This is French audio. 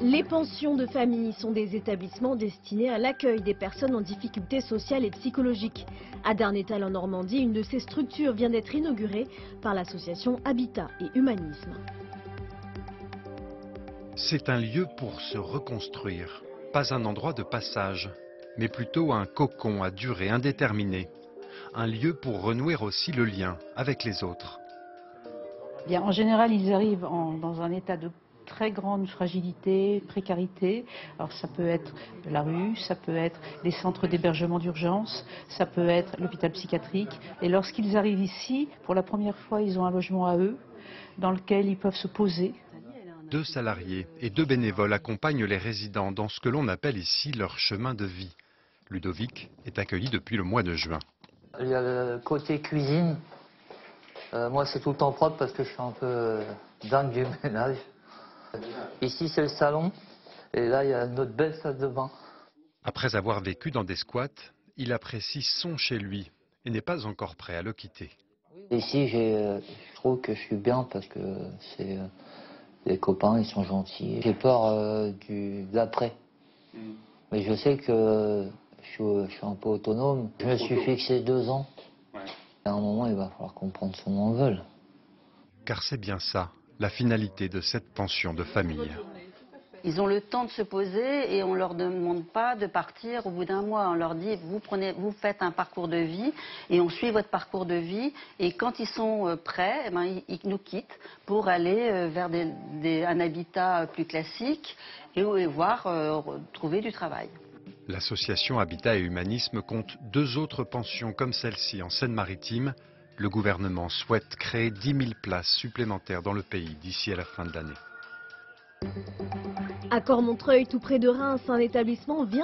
Les pensions de famille sont des établissements destinés à l'accueil des personnes en difficulté sociale et psychologique. À Darnétal en Normandie, une de ces structures vient d'être inaugurée par l'association Habitat et Humanisme. C'est un lieu pour se reconstruire, pas un endroit de passage, mais plutôt un cocon à durée indéterminée. Un lieu pour renouer aussi le lien avec les autres. Bien, en général, ils arrivent dans un état de très grande fragilité, précarité. Alors ça peut être la rue, ça peut être des centres d'hébergement d'urgence, ça peut être l'hôpital psychiatrique. Et lorsqu'ils arrivent ici, pour la première fois, ils ont un logement à eux, dans lequel ils peuvent se poser. 2 salariés et 2 bénévoles accompagnent les résidents dans ce que l'on appelle ici leur chemin de vie. Ludovic est accueilli depuis le mois de juin. Il y a le côté cuisine. Moi, c'est tout le temps propre parce que je suis un peu dingue du ménage. Ici, c'est le salon. Et là, il y a notre belle salle de bain. Après avoir vécu dans des squats, il apprécie son chez lui et n'est pas encore prêt à le quitter. Ici, je trouve que je suis bien parce que c'est les copains, ils sont gentils. J'ai peur de l'après. Mais je sais que je suis un peu autonome. Je me suis fixé 2 ans. À un moment, il va falloir qu'on prenne son envol. Car c'est bien ça, la finalité de cette pension de famille. Ils ont le temps de se poser et on ne leur demande pas de partir au bout d'un mois. On leur dit, vous faites un parcours de vie et on suit votre parcours de vie. Et quand ils sont prêts, eh ben, ils nous quittent pour aller vers un habitat plus classique et voir trouver du travail. L'association Habitat et Humanisme compte 2 autres pensions comme celle-ci en Seine-Maritime. Le gouvernement souhaite créer 10 000 places supplémentaires dans le pays d'ici à la fin de l'année. À Cormontreuil, tout près de Reims, un établissement vient